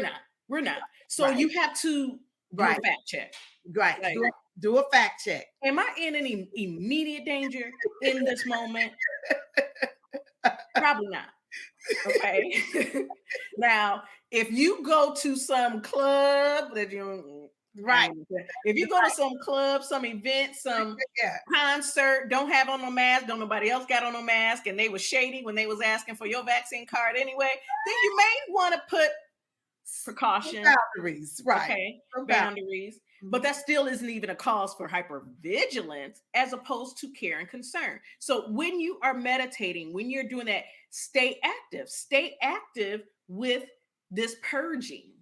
not. So you have to do a fact check. Right. Like, do a fact check. Am I in any immediate danger in this moment? Probably not. Okay. Now, if you go to some club that you if you go to some club, some event, some concert, don't have on no mask, don't nobody else got on no mask, and they were shady when they was asking for your vaccine card anyway, then you may want to put precaution. Boundaries, right. Okay. Boundaries. But that still isn't even a cause for hypervigilance as opposed to care and concern. So when you are meditating, when you're doing that, stay active with this purging.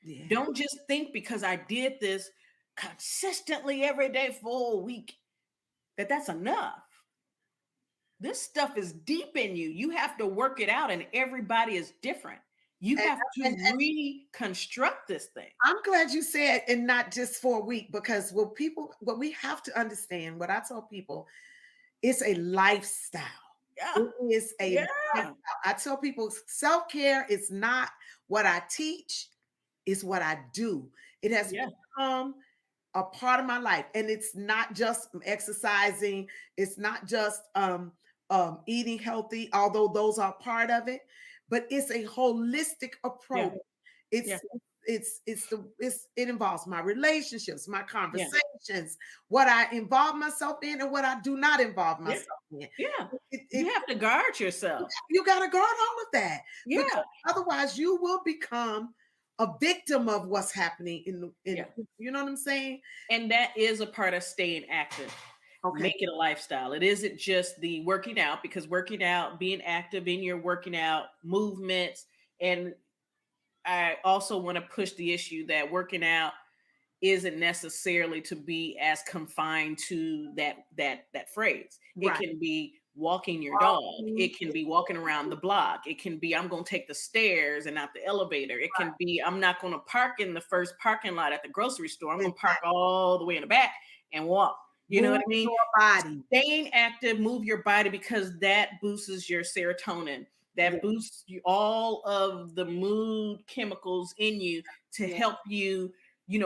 Yeah. Don't just think because I did this consistently every day for a week that's enough. This stuff is deep in you. You have to work it out, and everybody is different. You have to reconstruct this thing. I'm glad you said, and not just for a week, because what we have to understand, what I tell people, it's a lifestyle. Yeah. It is a lifestyle. I tell people self-care is not what I teach, it's what I do. It has become a part of my life. And it's not just exercising, it's not just eating healthy, although those are part of it. But it's a holistic approach. it involves my relationships, my conversations, what I involve myself in and what I do not involve myself in. Yeah. You have to guard yourself. You got to guard all of that. Yeah. Because otherwise you will become a victim of what's happening you know what I'm saying? And that is a part of staying active. Okay. Make it a lifestyle. It isn't just the working out, because working out, being active in your working out movements. And I also want to push the issue that working out isn't necessarily to be as confined to that phrase. Right. It can be walking your dog. It can be walking around the block. It can be, I'm going to take the stairs and not the elevator. It can be, I'm not going to park in the first parking lot at the grocery store. I'm going to park all the way in the back and walk. You know what I mean? Your body. Staying active, move your body, because that boosts your serotonin. That boosts all of the mood chemicals in you to help you,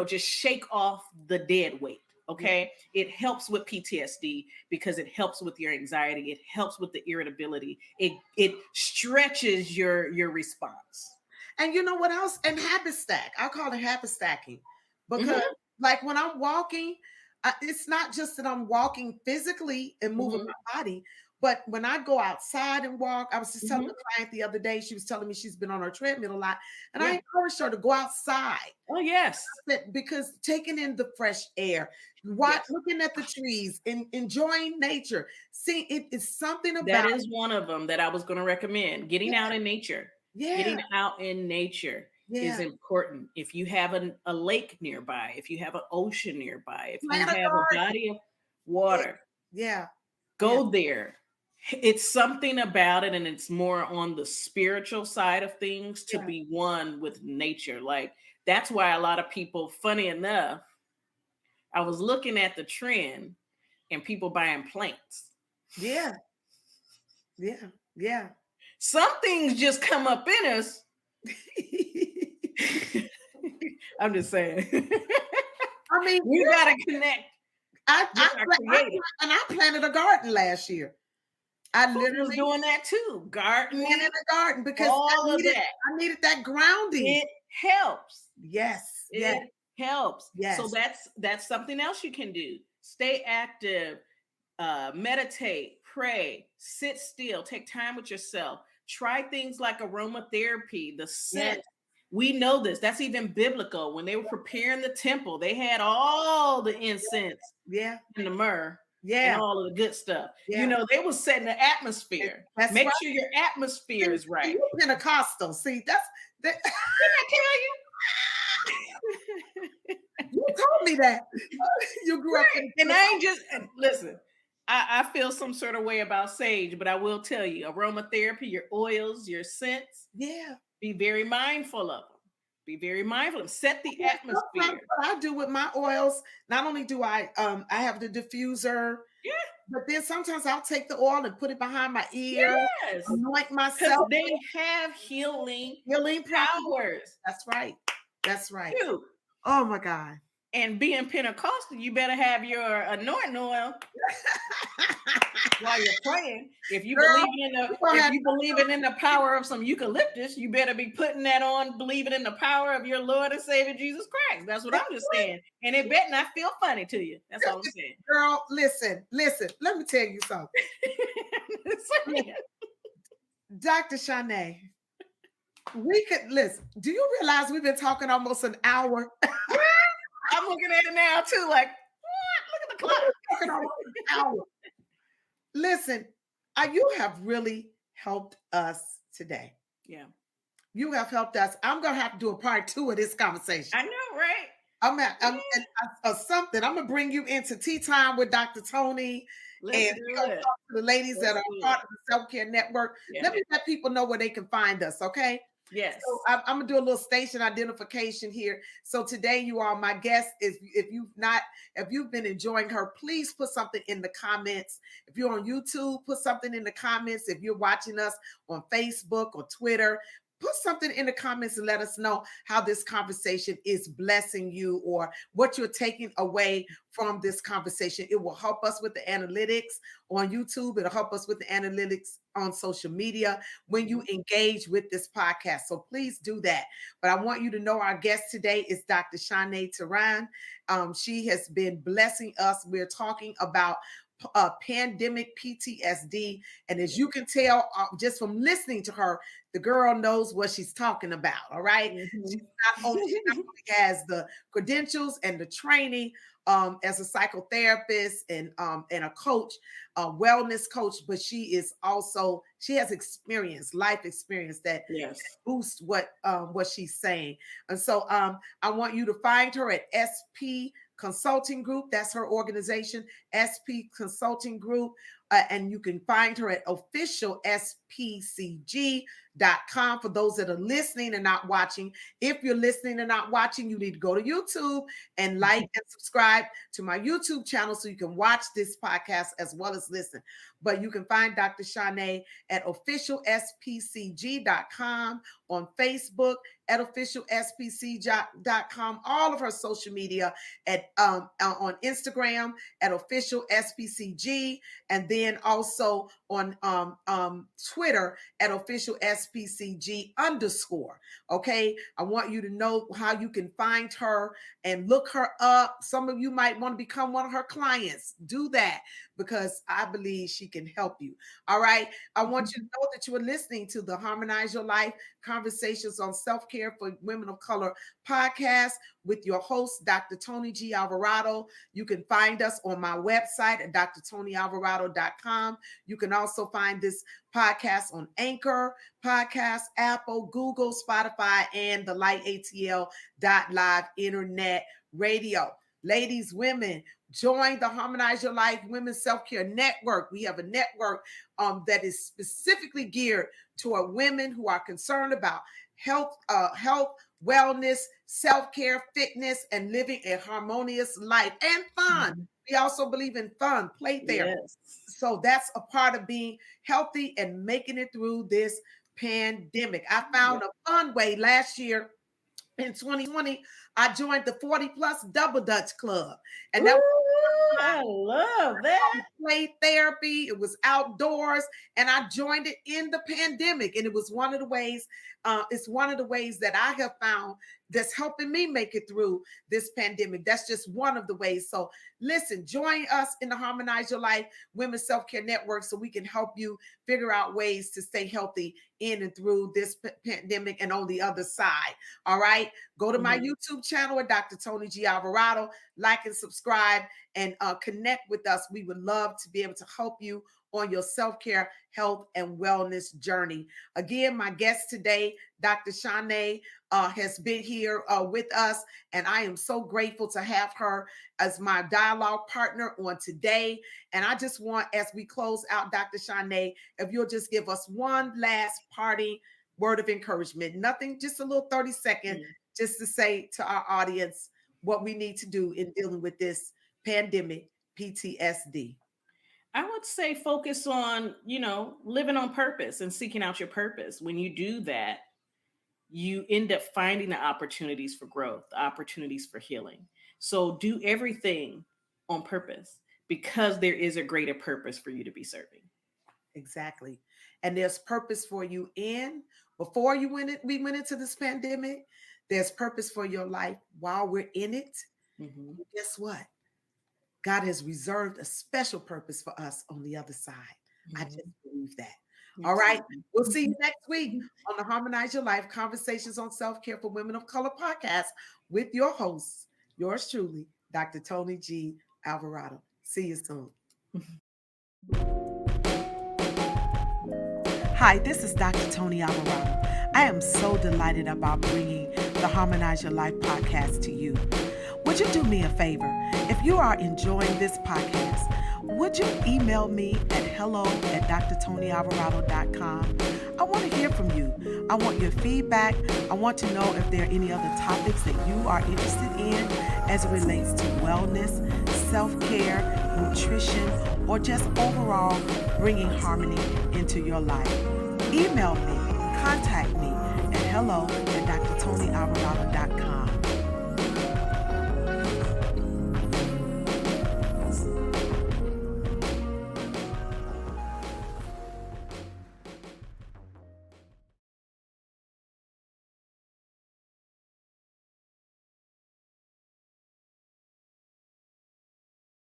just shake off the dead weight. Okay. It helps with PTSD because it helps with your anxiety. It helps with the irritability. It stretches your response. And you know what else? And habit stack. I call it habit stacking, because like when I'm walking, it's not just that I'm walking physically and moving my body, but when I go outside and walk, I was just telling a client the other day, she was telling me she's been on her treadmill a lot, and I encouraged her to go outside. Oh, yes. Because taking in the fresh air, looking at the trees, and enjoying nature. See, it is something about that is one of them that I was going to recommend. Getting out in nature. Getting out in nature is important. If you have a lake nearby, if you have an ocean nearby, if you have a body of water, go there. It's something about it, and it's more on the spiritual side of things to be one with nature. Like, that's why a lot of people, funny enough, I was looking at the trend and people buying plants. Yeah. Some things just come up in us. I'm just saying. I mean, you gotta connect. I planted a garden last year. I literally was doing that too. Gardening in the garden, because I needed that grounding. It helps. Yes. It helps. Yes. So that's something else you can do. Stay active, meditate, pray, sit still, take time with yourself. Try things like aromatherapy, the scent. Yes. We know this. That's even biblical. When they were preparing the temple, they had all the incense and the myrrh and all of the good stuff. They were setting the atmosphere. Make sure your atmosphere is right. You're Pentecostal. See, that. Didn't I tell you? You told me that. You grew up in. And I ain't just, listen, I feel some sort of way about sage, but I will tell you, aromatherapy, your oils, your scents. Yeah. Be very mindful of them. Be very mindful of them. Set the atmosphere. What I do with my oils, not only do I have the diffuser, but then sometimes I'll take the oil and put it behind my ear, anoint myself. They have healing powers. That's right. Dude. Oh my God. And being Pentecostal, you better have your anointing oil while you're praying. If you believe in the power of some eucalyptus, you better be putting that on, believing in the power of your Lord and Savior Jesus Christ. That's what I'm just saying. And it better not feel funny to you. That's all I'm saying. Girl, listen. Let me tell you something. Dr. Shané, we could listen. Do you realize we've been talking almost an hour? I'm looking at it now too, like, what? Look at the clock. Listen, you have really helped us today. Yeah. You have helped us. I'm going to have to do a part 2 of this conversation. I know, right? I'm something. I'm going to bring you into tea time with Dr. Toni. Let's do it. Talk to the ladies that are part of the Self-Care Network. Yeah. Let me let people know where they can find us, okay? Yes. So I'm gonna do a little station identification here. So today, you all, my guest is, if you've been enjoying her, please put something in the comments. If you're on YouTube, put something in the comments. If you're watching us on Facebook or Twitter, put something in the comments and let us know how this conversation is blessing you or what you're taking away from this conversation. It will help us with the analytics on YouTube. It'll help us with the analytics on social media when you engage with this podcast. So please do that. But I want you to know our guest today is Dr. Shanae Tehran. She has been blessing us. We're talking about pandemic PTSD. And as you can tell just from listening to her, the girl knows what she's talking about. All right. She not only has the credentials and the training as a psychotherapist and a coach, a wellness coach, but she has experience, life experience that boosts what she's saying. And so I want you to find her at SP Consulting Group. That's her organization, SP Consulting Group. And you can find her at official spcg.com for those that are listening and not watching. If you're listening and not watching, you need to go to YouTube and like and subscribe to my YouTube channel so you can watch this podcast as well as listen. But you can find Dr. Shanae at official spcg.com, on Facebook at official spcg.com, all of her social media at on Instagram at official spcg, and then also on Twitter at official spcg _. Okay, I want you to know how you can find her and look her up. Some of you might want to become one of her clients. Do that because I believe she can help you. All right, I want you to know that you are listening to the Harmonize Your Life Conversations on Self-Care for Women of Color podcast with your host, Dr. Toni G. Alvarado. You can find us on my website at drtonyalvarado.com. You can also find this podcast on Anchor, Podcast, Apple, Google, Spotify, and the lightatl.live internet radio. Ladies, women, join the Harmonize Your Life Women's Self-Care Network. We have a network that is specifically geared toward women who are concerned about health, wellness, self-care, fitness, and living a harmonious life and fun. We also believe in fun, play therapy. So that's a part of being healthy and making it through this pandemic. I found a fun way last year. In 2020, I joined the 40 Plus Double Dutch Club. And that I love that. Play therapy. It was outdoors, and I joined it in the pandemic. And it was one of the ways, it's one of the ways that I have found that's helping me make it through this pandemic. That's just one of the ways. So listen, join us in the Harmonize Your Life Women's Self-Care Network so we can help you figure out ways to stay healthy in and through this pandemic and on the other side. All right. Go to my YouTube channel at Dr. Toni G. Alvarado, like and subscribe and connect with us. We would love to be able to help you on your self-care, health, and wellness journey. Again, my guest today, Dr. Shanae, has been here with us, and I am so grateful to have her as my dialogue partner on today. And I just want, as we close out, Dr. Shanae, if you'll just give us one last parting word of encouragement, nothing, just a little 30-second, just to say to our audience what we need to do in dealing with this pandemic PTSD. I would say focus on, living on purpose and seeking out your purpose. When you do that, you end up finding the opportunities for growth, the opportunities for healing. So do everything on purpose because there is a greater purpose for you to be serving. Exactly. And there's purpose for you before we went into this pandemic. There's purpose for your life while we're in it. Guess what? God has reserved a special purpose for us on the other side. I just believe that. All right. We'll see you next week on the Harmonize Your Life Conversations on Self-Care for Women of Color podcast with your host, yours truly, Dr. Toni G. Alvarado. See you soon. Hi, this is Dr. Toni Alvarado. I am so delighted about bringing the Harmonize Your Life podcast to you. Would you do me a favor? If you are enjoying this podcast, would you email me at hello@drtonyalvarado.com? I want to hear from you. I want your feedback. I want to know if there are any other topics that you are interested in as it relates to wellness, self-care, nutrition, or just overall bringing harmony into your life. Email me, contact me at hello at drtonyalvarado.com.